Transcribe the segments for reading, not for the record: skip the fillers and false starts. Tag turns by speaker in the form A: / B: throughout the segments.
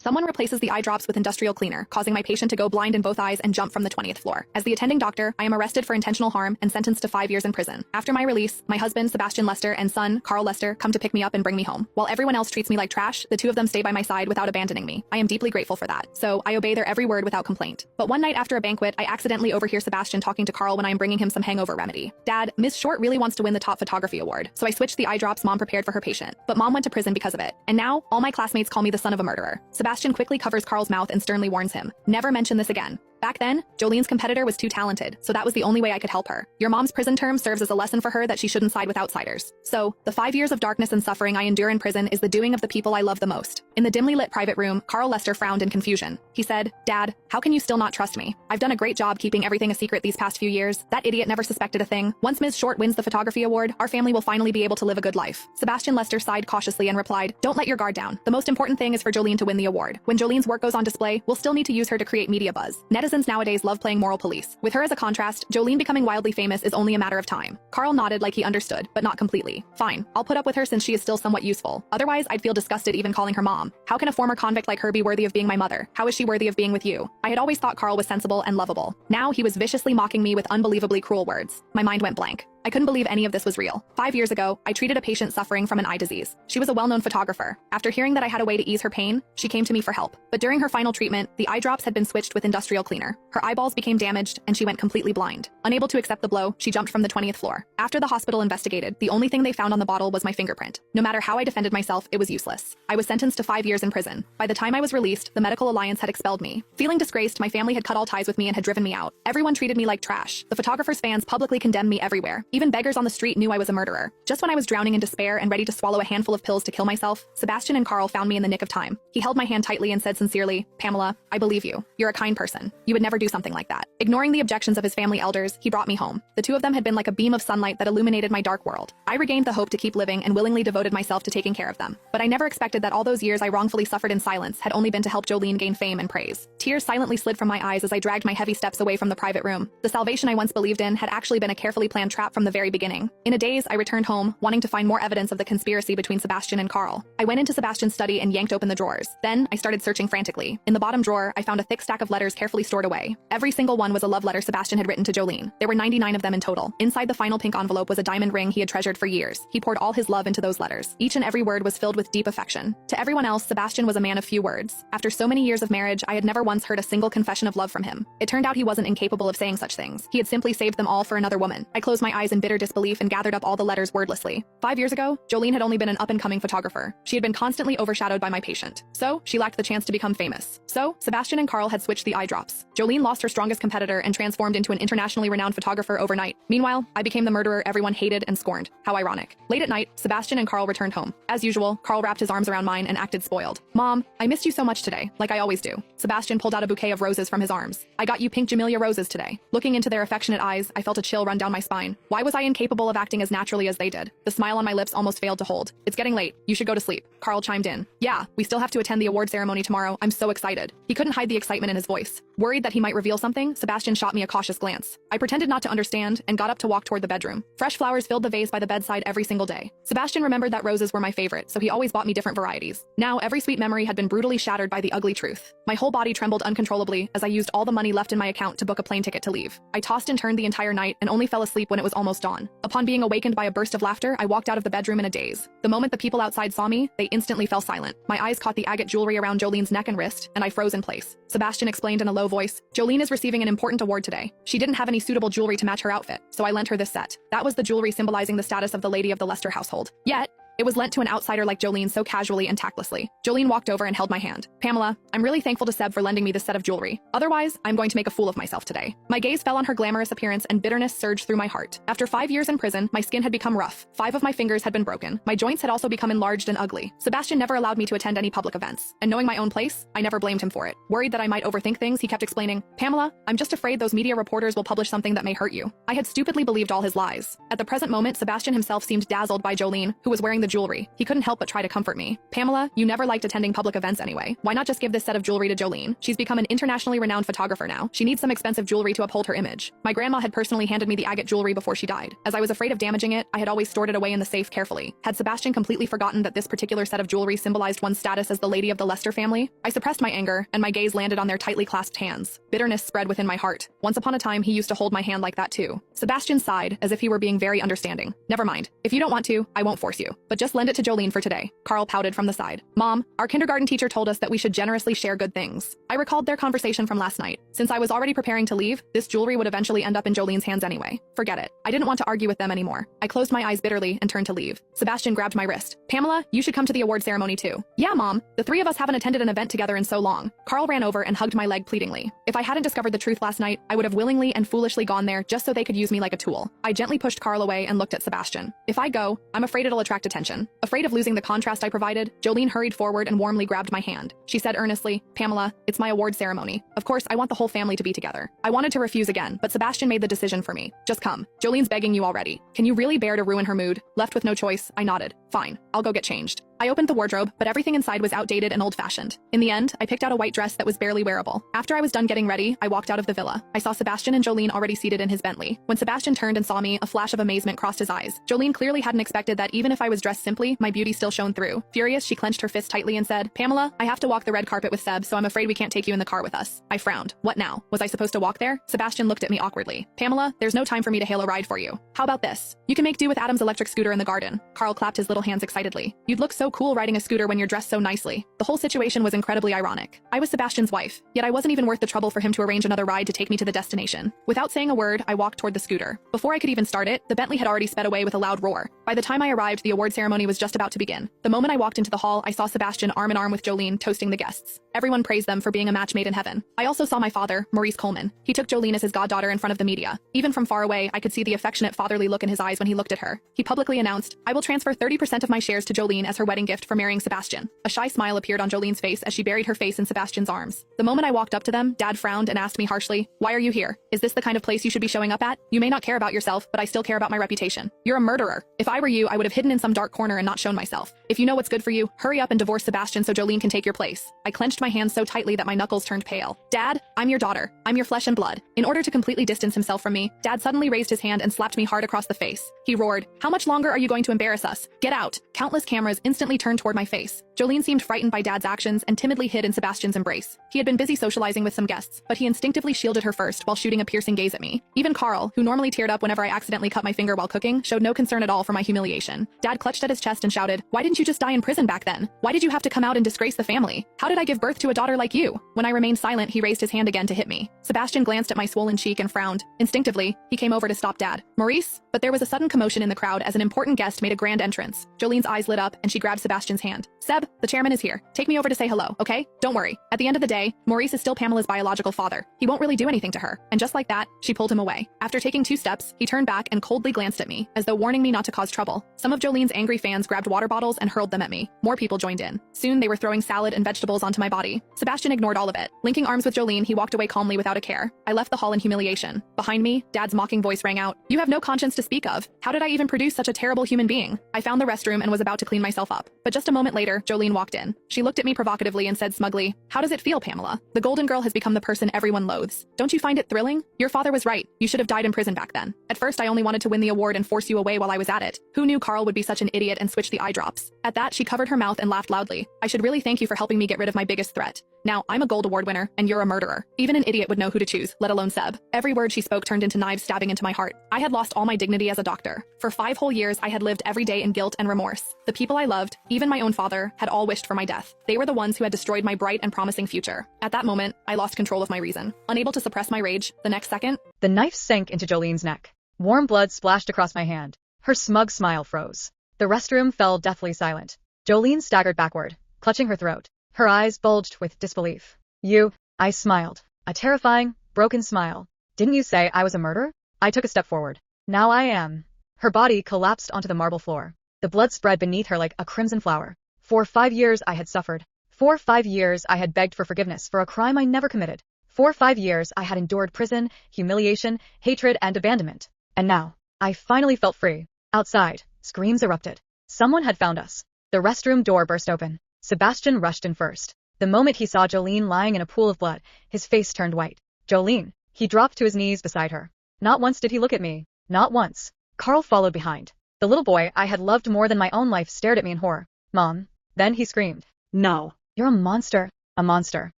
A: Someone replaces the eye drops with industrial cleaner, causing my patient to go blind in both eyes and jump from the 20th floor. As the attending doctor, I am arrested for intentional harm and sentenced to 5 years in prison. After my release, my husband, Sebastian Lester, and son, Carl Lester, come to pick me up and bring me home. While everyone else treats me like trash, the two of them stay by my side without abandoning me. I am deeply grateful for that. So I obey their every word without complaint. But one night after a banquet, I accidentally overhear Sebastian talking to Carl when I am bringing him some hangover remedy. Dad, Miss Short really wants to win the top photography award. So I switched the eye drops Mom prepared for her patient. But Mom went to prison because of it. And now, all my classmates call me the son of a murderer. Sebastian quickly covers Carl's mouth and sternly warns him, never mention this again. Back then, Jolene's competitor was too talented, so that was the only way I could help her. Your mom's prison term serves as a lesson for her that she shouldn't side with outsiders. So, the 5 years of darkness and suffering I endure in prison is the doing of the people I love the most. In the dimly lit private room, Carl Lester frowned in confusion. He said, Dad, how can you still not trust me? I've done a great job keeping everything a secret these past few years. That idiot never suspected a thing. Once Ms. Short wins the photography award, our family will finally be able to live a good life. Sebastian Lester sighed cautiously and replied, don't let your guard down. The most important thing is for Jolene to win the award. When Jolene's work goes on display, we'll still need to use her to create media buzz. Netizens nowadays love playing moral police. With her as a contrast, Jolene becoming wildly famous is only a matter of time. Carl nodded like he understood, but not completely. Fine, I'll put up with her since she is still somewhat useful. Otherwise, I'd feel disgusted even calling her mom. How can a former convict like her be worthy of being my mother? How is she worthy of being with you? I had always thought Carl was sensible and lovable. Now he was viciously mocking me with unbelievably cruel words. My mind went blank. I couldn't believe any of this was real. 5 years ago, I treated a patient suffering from an eye disease. She was a well-known photographer. After hearing that I had a way to ease her pain, she came to me for help. But during her final treatment, the eye drops had been switched with industrial cleaner. Her eyeballs became damaged, and she went completely blind. Unable to accept the blow, she jumped from the 20th floor. After the hospital investigated, the only thing they found on the bottle was my fingerprint. No matter how I defended myself, it was useless. I was sentenced to 5 years in prison. By the time I was released, the Medical Alliance had expelled me. Feeling disgraced, my family had cut all ties with me and had driven me out. Everyone treated me like trash. The photographer's fans publicly condemned me everywhere. Even beggars on the street knew I was a murderer. Just when I was drowning in despair and ready to swallow a handful of pills to kill myself, Sebastian and Carl found me in the nick of time. He held my hand tightly and said sincerely, Pamela, I believe you. You're a kind person. You would never do something like that. Ignoring the objections of his family elders, he brought me home. The two of them had been like a beam of sunlight that illuminated my dark world. I regained the hope to keep living and willingly devoted myself to taking care of them. But I never expected that all those years I wrongfully suffered in silence had only been to help Jolene gain fame and praise. Tears silently slid from my eyes as I dragged my heavy steps away from the private room. The salvation I once believed in had actually been a carefully planned trap from the very beginning. In a daze, I returned home, wanting to find more evidence of the conspiracy between Sebastian and Carl. I went into Sebastian's study and yanked open the drawers. Then, I started searching frantically. In the bottom drawer, I found a thick stack of letters carefully stored away. Every single one was a love letter Sebastian had written to Jolene. There were 99 of them in total. Inside the final pink envelope was a diamond ring he had treasured for years. He poured all his love into those letters. Each and every word was filled with deep affection. To everyone else, Sebastian was a man of few words. After so many years of marriage, I had never once heard a single confession of love from him. It turned out he wasn't incapable of saying such things. He had simply saved them all for another woman. I closed my eyes in bitter disbelief and gathered up all the letters wordlessly. 5 years ago, Jolene had only been an up-and-coming photographer. She had been constantly overshadowed by my patient. So, she lacked the chance to become famous. So, Sebastian and Carl had switched the eye drops. Jolene lost her strongest competitor and transformed into an internationally renowned photographer overnight. Meanwhile, I became the murderer everyone hated and scorned. How ironic. Late at night, Sebastian and Carl returned home. As usual, Carl wrapped his arms around mine and acted spoiled. Mom, I missed you so much today, like I always do. Sebastian pulled out a bouquet of roses from his arms. I got you pink Jamelia roses today. Looking into their affectionate eyes, I felt a chill run down my spine. Why was I incapable of acting as naturally as they did? The smile on my lips almost failed to hold. It's getting late. You should go to sleep. Carl chimed in. Yeah, we still have to attend the award ceremony tomorrow. I'm so excited. He couldn't hide the excitement in his voice. Worried that he might reveal something, Sebastian shot me a cautious glance. I pretended not to understand and got up to walk toward the bedroom. Fresh flowers filled the vase by the bedside every single day. Sebastian remembered that roses were my favorite, so he always bought me different varieties. Now, every sweet memory had been brutally shattered by the ugly truth. My whole body trembled uncontrollably as I used all the money left in my account to book a plane ticket to leave. I tossed and turned the entire night and only fell asleep when it was almost dawn. Upon being awakened by a burst of laughter, I walked out of the bedroom in a daze. The moment the people outside saw me, they instantly fell silent. My eyes caught the agate jewelry around Jolene's neck and wrist, and I froze in place. Sebastian explained in a low voice, Jolene is receiving an important award today. She didn't have any suitable jewelry to match her outfit, so I lent her this set. That was the jewelry symbolizing the status of the lady of the Lester household. Yet, it was lent to an outsider like Jolene so casually and tactlessly. Jolene walked over and held my hand. Pamela, I'm really thankful to Seb for lending me this set of jewelry. Otherwise, I'm going to make a fool of myself today. My gaze fell on her glamorous appearance and bitterness surged through my heart. After 5 years in prison, my skin had become rough. 5 of my fingers had been broken. My joints had also become enlarged and ugly. Sebastian never allowed me to attend any public events. And knowing my own place, I never blamed him for it. Worried that I might overthink things, he kept explaining, Pamela, I'm just afraid those media reporters will publish something that may hurt you. I had stupidly believed all his lies. At the present moment, Sebastian himself seemed dazzled by Jolene, who was wearing the the jewelry. He couldn't help but try to comfort me. Pamela, you never liked attending public events anyway. Why not just give this set of jewelry to Jolene? She's become an internationally renowned photographer now. She needs some expensive jewelry to uphold her image. My grandma had personally handed me the agate jewelry before she died. As I was afraid of damaging it, I had always stored it away in the safe carefully. Had Sebastian completely forgotten that this particular set of jewelry symbolized one's status as the lady of the Lester family? I suppressed my anger, and my gaze landed on their tightly clasped hands. Bitterness spread within my heart. Once upon a time, he used to hold my hand like that too. Sebastian sighed, as if he were being very understanding. Never mind. If you don't want to, I won't force you. But just lend it to Jolene for today. Carl pouted from the side. Mom, our kindergarten teacher told us that we should generously share good things. I recalled their conversation from last night. Since I was already preparing to leave, this jewelry would eventually end up in Jolene's hands anyway. Forget it. I didn't want to argue with them anymore. I closed my eyes bitterly and turned to leave. Sebastian grabbed my wrist. Pamela, you should come to the award ceremony too. Yeah, Mom. The three of us haven't attended an event together in so long. Carl ran over and hugged my leg pleadingly. If I hadn't discovered the truth last night, I would have willingly and foolishly gone there just so they could use me like a tool. I gently pushed Carl away and looked at Sebastian. If I go, I'm afraid it'll attract attention. Afraid of losing the contrast I provided, Jolene hurried forward and warmly grabbed my hand. She said earnestly, Pamela, it's my award ceremony. Of course, I want the whole family to be together. I wanted to refuse again, but Sebastian made the decision for me. Just come. Jolene's begging you already. Can you really bear to ruin her mood? Left with no choice, I nodded. Fine, I'll go get changed. I opened the wardrobe, but everything inside was outdated and old-fashioned. In the end, I picked out a white dress that was barely wearable. After I was done getting ready, I walked out of the villa. I saw Sebastian and Jolene already seated in his Bentley. When Sebastian turned and saw me, a flash of amazement crossed his eyes. Jolene clearly hadn't expected that even if I was dressed simply, my beauty still shone through. Furious, she clenched her fist tightly and said, Pamela, I have to walk the red carpet with Seb, so I'm afraid we can't take you in the car with us. I frowned. What now? Was I supposed to walk there? Sebastian looked at me awkwardly. Pamela, there's no time for me to hail a ride for you. How about this? You can make do with Adam's electric scooter in the garden. Carl clapped his little hands excitedly. You'd look so cool riding a scooter when you're dressed so nicely. The whole situation was incredibly ironic. I was Sebastian's wife, yet I wasn't even worth the trouble for him to arrange another ride to take me to the destination. Without saying a word, I walked toward the scooter. Before I could even start it, the Bentley had already sped away with a loud roar. By the time I arrived, the award ceremony was just about to begin. The moment I walked into the hall, I saw Sebastian arm in arm with Jolene toasting the guests. Everyone praised them for being a match made in heaven. I also saw my father, Maurice Coleman. He took Jolene as his goddaughter in front of the media. Even from far away, I could see the affectionate fatherly look in his eyes when he looked at her. He publicly announced, I will transfer 30% of my shares to Jolene as her wedding gift for marrying Sebastian. A shy smile appeared on Jolene's face as she buried her face in Sebastian's arms. The moment I walked up to them, Dad frowned and asked me harshly, why are you here? Is this the kind of place you should be showing up at? You may not care about yourself, but I still care about my reputation. You're a murderer. If I were you, I would have hidden in some dark corner and not shown myself. If you know what's good for you, hurry up and divorce Sebastian so Jolene can take your place. I clenched my hands so tightly that my knuckles turned pale. Dad, I'm your daughter. I'm your flesh and blood. In order to completely distance himself from me, Dad suddenly raised his hand and slapped me hard across the face. He roared, how much longer are you going to embarrass us? Get out. Countless cameras instantly turned toward my face. Jolene seemed frightened by Dad's actions and timidly hid in Sebastian's embrace. He had been busy socializing with some guests, but he instinctively shielded her first while shooting a piercing gaze at me. Even Carl, who normally teared up whenever I accidentally cut my finger while cooking, showed no concern at all for my humiliation. Dad clutched at his chest and shouted, why didn't you just die in prison back then? Why did you have to come out and disgrace the family? How did I give birth to a daughter like you? When I remained silent, he raised his hand again to hit me. Sebastian glanced at my swollen cheek and frowned. Instinctively, he came over to stop Dad. Maurice? But there was a sudden commotion in the crowd as an important guest made a grand entrance. Jolene's eyes lit up and she grabbed Sebastian's hand. Seb, the chairman is here. Take me over to say hello, okay? Don't worry. At the end of the day, Maurice is still Pamela's biological father. He won't really do anything to her. And just like that, she pulled him away. After taking 2 steps, he turned back and coldly glanced at me, as though warning me not to cause trouble. Some of Jolene's angry fans grabbed water bottles and hurled them at me. More people joined in. Soon they were throwing salad and vegetables onto my body. Sebastian ignored all of it. Linking arms with Jolene, he walked away calmly without a care. I left the hall in humiliation. Behind me, Dad's mocking voice rang out. You have no conscience to speak of. How did I even produce such a terrible human being? I found the restroom and was about to clean myself up. But just a moment later, Jolene walked in. She looked at me provocatively and said smugly, how does it feel, Pamela? The golden girl has become the person everyone loathes. Don't you find it thrilling? Your father was right. You should have died in prison back then. At first, I only wanted to win the award and force you away while I was at it. Who knew Carl would be such an idiot and switch the eye drops? At that, she covered her mouth and laughed loudly. I should really thank you for helping me get rid of my biggest threat. Now, I'm a gold award winner, and you're a murderer. Even an idiot would know who to choose, let alone Seb. Every word she spoke turned into knives stabbing into my heart. I had lost all my dignity as a doctor. For 5 whole years, I had lived every day in guilt and remorse. The people I loved, even my own father, had all wished for my death. They were the ones who had destroyed my bright and promising future. At that moment, I lost control of my reason. Unable to suppress my rage, the next second,
B: the knife sank into Jolene's neck. Warm blood splashed across my hand. Her smug smile froze. The restroom fell deathly silent. Jolene staggered backward, clutching her throat. Her eyes bulged with disbelief. You, I smiled. A terrifying, broken smile. Didn't you say I was a murderer? I took a step forward. Now I am. Her body collapsed onto the marble floor. The blood spread beneath her like a crimson flower. For 5 years I had suffered. For 5 years I had begged for forgiveness for a crime I never committed. For 5 years I had endured prison, humiliation, hatred, and abandonment. And now, I finally felt free. Outside, screams erupted. Someone had found us. The restroom door burst open. Sebastian rushed in first. The moment he saw Jolene lying in a pool of blood, his face turned white. Jolene. He dropped to his knees beside her. Not once did he look at me. Not once. Carl followed behind. The little boy I had loved more than my own life stared at me in horror. Mom. Then he screamed. No. You're a monster. A monster.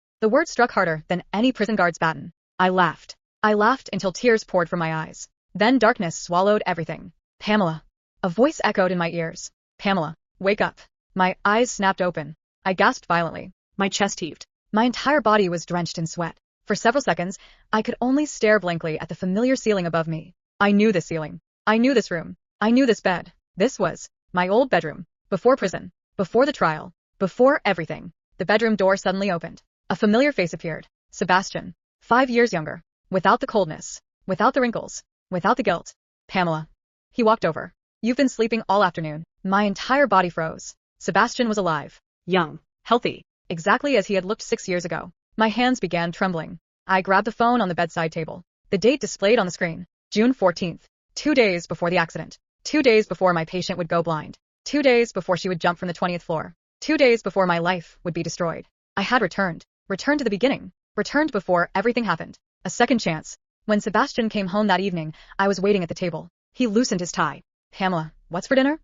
B: The word struck harder than any prison guard's baton. I laughed. I laughed until tears poured from my eyes. Then darkness swallowed everything. Pamela. A voice echoed in my ears. Pamela, wake up. My eyes snapped open. I gasped violently. My chest heaved. My entire body was drenched in sweat. For several seconds, I could only stare blankly at the familiar ceiling above me. I knew this ceiling. I knew this room. I knew this bed. This was my old bedroom. Before prison. Before the trial. Before everything. The bedroom door suddenly opened. A familiar face appeared. Sebastian. 5 years younger. Without the coldness. Without the wrinkles. Without the guilt. Pamela. He walked over. You've been sleeping all afternoon. My entire body froze. Sebastian was alive. Young. Healthy. Exactly as he had looked 6 years ago. My hands began trembling. I grabbed the phone on the bedside table. The date displayed on the screen. June 14th. 2 days before the accident. 2 days before my patient would go blind. 2 days before she would jump from the 20th floor. 2 days before my life would be destroyed. I had returned. Returned to the beginning. Returned before everything happened. A second chance. When Sebastian came home that evening, I was waiting at the table. He loosened his tie. Pamela, what's for dinner?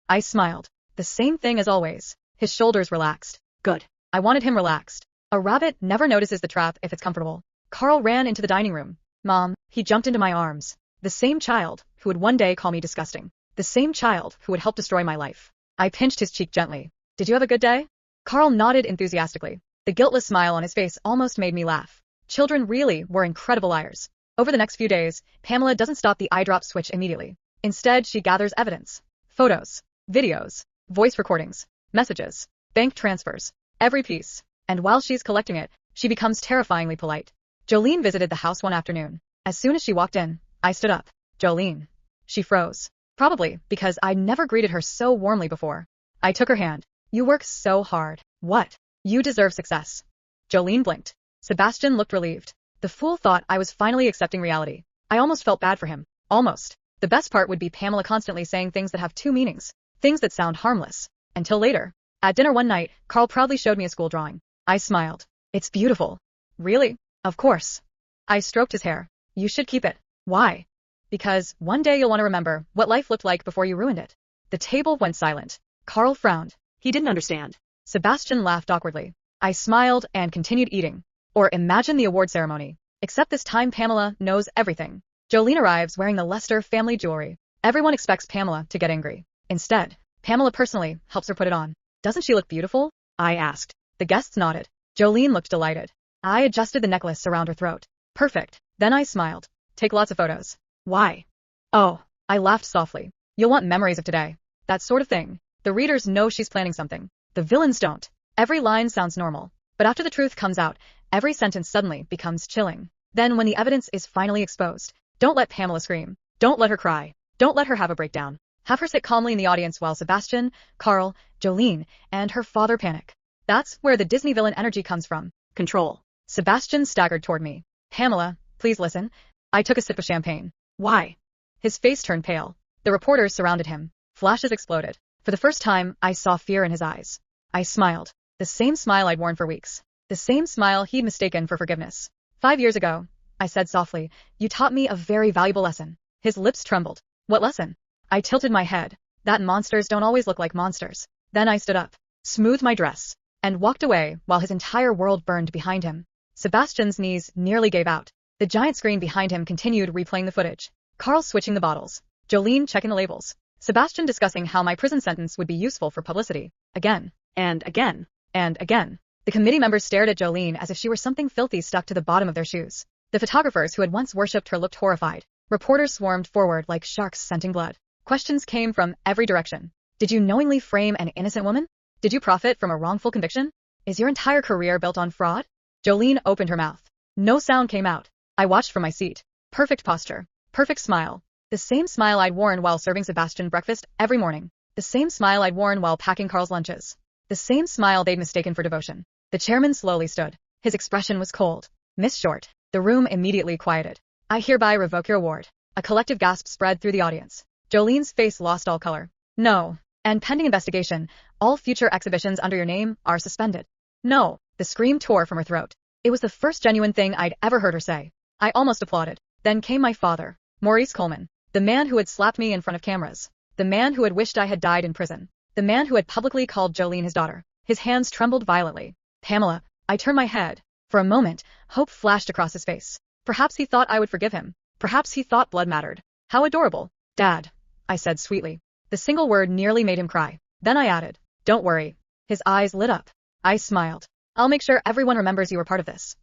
B: I smiled. The same thing as always. His shoulders relaxed. Good. I wanted him relaxed. A rabbit never notices the trap if it's comfortable. Carl ran into the dining room. Mom. He jumped into my arms. The same child who would one day call me disgusting. The same child who would help destroy my life. I pinched his cheek gently. Did you have a good day? Carl nodded enthusiastically. The guiltless smile on his face almost made me laugh. Children really were incredible liars. Over the next few days, Pamela doesn't stop the eye drop switch immediately. Instead, she gathers evidence. Photos, videos, voice recordings, messages, bank transfers, every piece. And while she's collecting it, she becomes terrifyingly polite. Jolene visited the house one afternoon. As soon as she walked in, I stood up. Jolene. She froze. Probably because I'd never greeted her so warmly before. I took her hand. You work so hard. What? You deserve success. Jolene blinked. Sebastian looked relieved. The fool thought I was finally accepting reality. I almost felt bad for him. Almost. The best part would be Pamela constantly saying things that have two meanings. Things that sound harmless. Until later. At dinner one night, Carl proudly showed me a school drawing. I smiled. It's beautiful. Really? Of course. I stroked his hair. You should keep it. Why? Because one day you'll want to remember what life looked like before you ruined it. The table went silent. Carl frowned. He didn't understand. Sebastian laughed awkwardly. I smiled and continued eating. Or imagine the award ceremony. Except this time Pamela knows everything. Jolene arrives wearing the Lester family jewelry. Everyone expects Pamela to get angry. Instead, Pamela personally helps her put it on. Doesn't she look beautiful? I asked. The guests nodded. Jolene looked delighted. I adjusted the necklace around her throat. Perfect. Then I smiled. Take lots of photos. Why? Oh, I laughed softly. You'll want memories of today. That sort of thing. The readers know she's planning something. The villains don't. Every line sounds normal. But after the truth comes out, every sentence suddenly becomes chilling. Then when the evidence is finally exposed, don't let Pamela scream. Don't let her cry. Don't let her have a breakdown. Have her sit calmly in the audience while Sebastian, Carl, Jolene, and her father panic. That's where the Disney villain energy comes from. Control. Sebastian staggered toward me. Pamela, please listen. I took a sip of champagne. Why? His face turned pale. The reporters surrounded him. Flashes exploded. For the first time, I saw fear in his eyes. I smiled. The same smile I'd worn for weeks. The same smile he'd mistaken for forgiveness. 5 years ago, I said softly, you taught me a very valuable lesson. His lips trembled. What lesson? I tilted my head. That monsters don't always look like monsters. Then I stood up, smoothed my dress, and walked away while his entire world burned behind him. Sebastian's knees nearly gave out. The giant screen behind him continued replaying the footage. Carl switching the bottles. Jolene checking the labels. Sebastian discussing how my prison sentence would be useful for publicity. Again. And again. And again. The committee members stared at Jolene as if she were something filthy stuck to the bottom of their shoes. The photographers who had once worshipped her looked horrified. Reporters swarmed forward like sharks scenting blood. Questions came from every direction. Did you knowingly frame an innocent woman? Did you profit from a wrongful conviction? Is your entire career built on fraud? Jolene opened her mouth. No sound came out. I watched from my seat. Perfect posture. Perfect smile. The same smile I'd worn while serving Sebastian breakfast every morning. The same smile I'd worn while packing Carl's lunches. The same smile they'd mistaken for devotion. The chairman slowly stood. His expression was cold. Miss Short. The room immediately quieted. I hereby revoke your award. A collective gasp spread through the audience. Jolene's face lost all color. No. And pending investigation, all future exhibitions under your name are suspended. No, the scream tore from her throat. It was the first genuine thing I'd ever heard her say. I almost applauded. Then came my father, Maurice Coleman, the man who had slapped me in front of cameras, the man who had wished I had died in prison, the man who had publicly called Jolene his daughter. His hands trembled violently. Pamela, I turned my head. For a moment, hope flashed across his face. Perhaps he thought I would forgive him. Perhaps he thought blood mattered. How adorable. Dad, I said sweetly. The single word nearly made him cry. Then I added, don't worry. His eyes lit up. I smiled. I'll make sure everyone remembers you were part of this.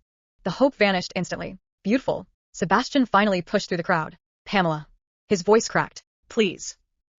B: The hope vanished instantly. Beautiful. Sebastian finally pushed through the crowd. Pamela. His voice cracked. Please.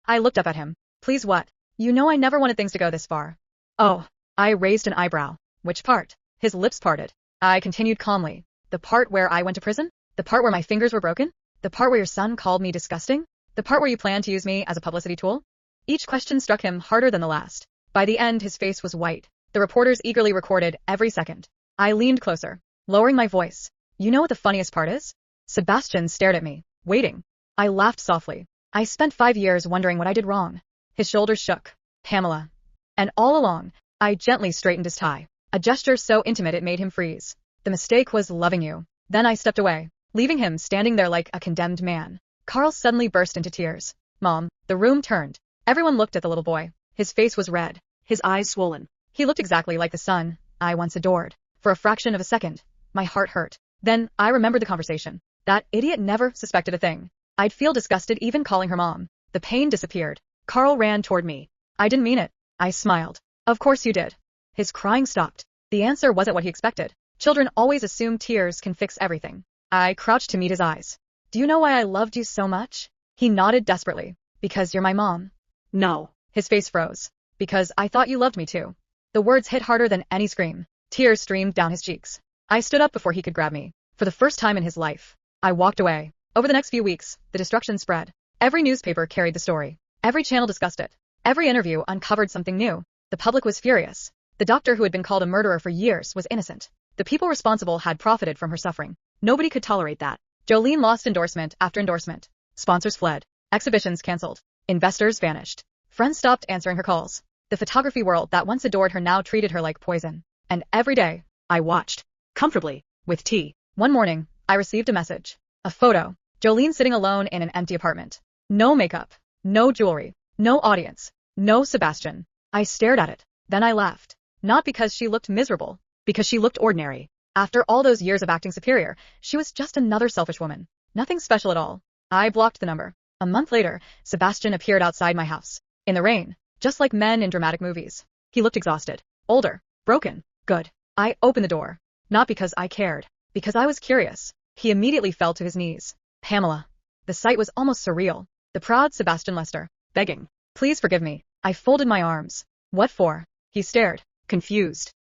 B: I looked up at him. Please what? You know I never wanted things to go this far. Oh. I raised an eyebrow. Which part? His lips parted. I continued calmly. The part where I went to prison? The part where my fingers were broken? The part where your son called me disgusting? The part where you planned to use me as a publicity tool? Each question struck him harder than the last. By the end, his face was white. The reporters eagerly recorded every second. I leaned closer, lowering my voice. You know what the funniest part is? Sebastian stared at me, waiting. I laughed softly. I spent 5 years wondering what I did wrong. His shoulders shook. Pamela. And all along, I gently straightened his tie, a gesture so intimate it made him freeze. The mistake was loving you. Then I stepped away, leaving him standing there like a condemned man. Carl suddenly burst into tears. Mom, the room turned. Everyone looked at the little boy. His face was red, his eyes swollen. He looked exactly like the son I once adored. For a fraction of a second, my heart hurt. Then I remembered the conversation. That idiot never suspected a thing. I'd feel disgusted even calling her mom. The pain disappeared. Carl ran toward me. I didn't mean it. I smiled. Of course you did. His crying stopped. The answer wasn't what he expected. Children always assume tears can fix everything. I crouched to meet his eyes. Do you know why I loved you so much? He nodded desperately. Because you're my mom. No. His face froze. Because I thought you loved me too. The words hit harder than any scream. Tears streamed down his cheeks. I stood up before he could grab me. For the first time in his life, I walked away. Over the next few weeks, the destruction spread. Every newspaper carried the story. Every channel discussed it. Every interview uncovered something new. The public was furious. The doctor who had been called a murderer for years was innocent. The people responsible had profited from her suffering. Nobody could tolerate that. Jolene lost endorsement after endorsement. Sponsors fled. Exhibitions canceled. Investors vanished. Friends stopped answering her calls. The photography world that once adored her now treated her like poison. And every day, I watched. Comfortably. With tea. One morning, I received a message. A photo. Jolene sitting alone in an empty apartment. No makeup. No jewelry. No audience. No Sebastian. I stared at it. Then I laughed. Not because she looked miserable. Because she looked ordinary. After all those years of acting superior, she was just another selfish woman. Nothing special at all. I blocked the number. A month later, Sebastian appeared outside my house. In the rain. Just like men in dramatic movies. He looked exhausted. Older. Broken. Good. I opened the door. Not because I cared. Because I was curious. He immediately fell to his knees. Pamela. The sight was almost surreal. The proud Sebastian Lester. Begging. Please forgive me. I folded my arms. What for? He stared. Confused.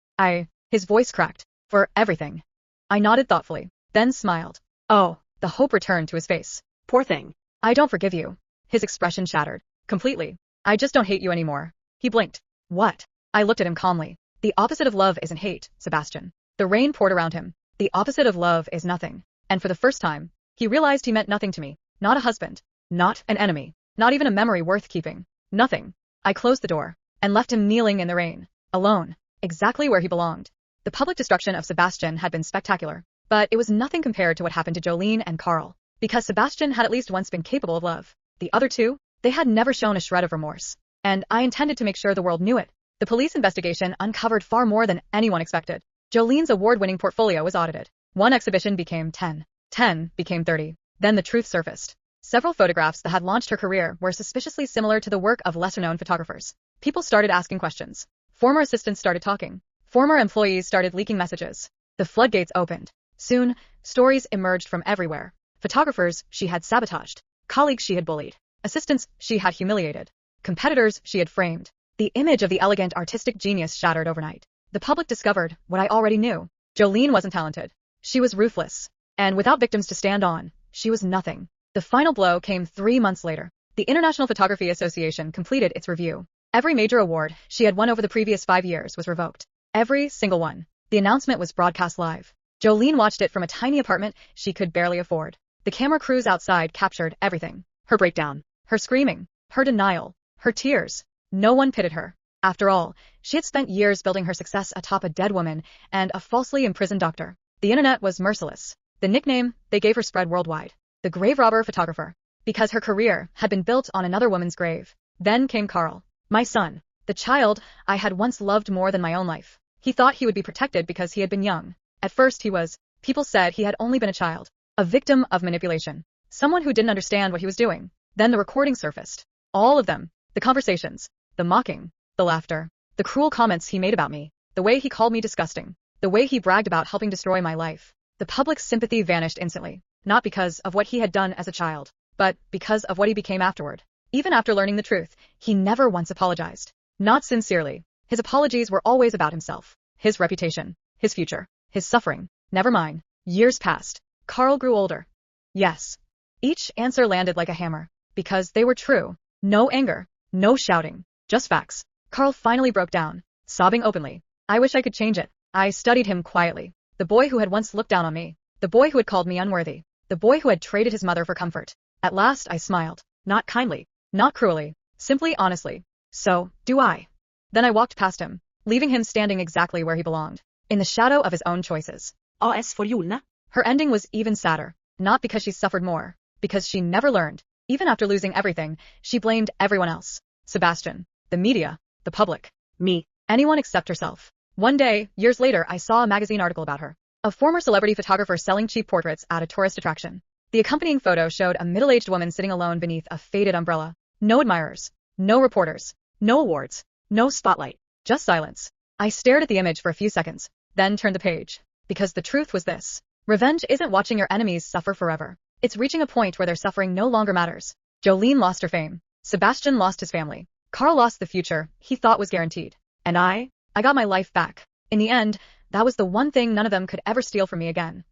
B: His voice cracked. For everything. I nodded thoughtfully. Then smiled. Oh. The hope returned to his face. Poor thing. I don't forgive you. His expression shattered. Completely. I just don't hate you anymore. He blinked. What? I looked at him calmly. The opposite of love isn't hate, Sebastian. The rain poured around him. The opposite of love is nothing. And for the first time, he realized he meant nothing to me. Not a husband. Not an enemy. Not even a memory worth keeping. Nothing. I closed the door and left him kneeling in the rain. Alone. Exactly where he belonged. The public destruction of Sebastian had been spectacular. But it was nothing compared to what happened to Jolene and Carl. Because Sebastian had at least once been capable of love. The other two, they had never shown a shred of remorse. And I intended to make sure the world knew it. The police investigation uncovered far more than anyone expected. Jolene's award-winning portfolio was audited. One exhibition became 10. 10 became 30. Then the truth surfaced. Several photographs that had launched her career were suspiciously similar to the work of lesser-known photographers. People started asking questions. Former assistants started talking. Former employees started leaking messages. The floodgates opened. Soon, stories emerged from everywhere. Photographers she had sabotaged. Colleagues she had bullied. Assistants she had humiliated. Competitors she had framed. The image of the elegant artistic genius shattered overnight. The public discovered what I already knew. Jolene wasn't talented. She was ruthless. And without victims to stand on, she was nothing. The final blow came 3 months later. The International Photography Association completed its review. Every major award she had won over the previous 5 years was revoked. Every single one. The announcement was broadcast live. Jolene watched it from a tiny apartment she could barely afford. The camera crews outside captured everything. Her breakdown. Her screaming. Her denial. Her tears. No one pitied her. After all, she had spent years building her success atop a dead woman and a falsely imprisoned doctor. The internet was merciless. The nickname they gave her spread worldwide. The grave robber photographer. Because her career had been built on another woman's grave. Then came Carl. My son. The child I had once loved more than my own life. He thought he would be protected because he had been young. At first he was. People said he had only been a child. A victim of manipulation. Someone who didn't understand what he was doing. Then the recording surfaced. All of them. The conversations. The mocking. The laughter. The cruel comments he made about me. The way he called me disgusting. The way he bragged about helping destroy my life. The public's sympathy vanished instantly. Not because of what he had done as a child, but because of what he became afterward. Even after learning the truth, he never once apologized. Not sincerely. His apologies were always about himself. His reputation. His future. His suffering. Never mine. Years passed. Carl grew older. Yes. Each answer landed like a hammer. Because they were true. No anger. No shouting. Just facts. Carl finally broke down, sobbing openly. I wish I could change it. I studied him quietly. The boy who had once looked down on me. The boy who had called me unworthy. The boy who had traded his mother for comfort. At last I smiled. Not kindly. Not cruelly. Simply honestly. So, do I. Then I walked past him, leaving him standing exactly where he belonged. In the shadow of his own choices.
C: As for Julna.
B: Her ending was even sadder. Not because she suffered more. Because she never learned. Even after losing everything, she blamed everyone else. Sebastian. The media. The public.
C: Me.
B: Anyone except herself. One day, years later, I saw a magazine article about her. A former celebrity photographer selling cheap portraits at a tourist attraction. The accompanying photo showed a middle-aged woman sitting alone beneath a faded umbrella. No admirers. No reporters. No awards. No spotlight. Just silence. I stared at the image for a few seconds, then turned the page. Because the truth was this. Revenge isn't watching your enemies suffer forever. It's reaching a point where their suffering no longer matters. Jolene lost her fame. Sebastian lost his family. Carl lost the future he thought was guaranteed. And I got my life back. In the end, that was the one thing none of them could ever steal from me again.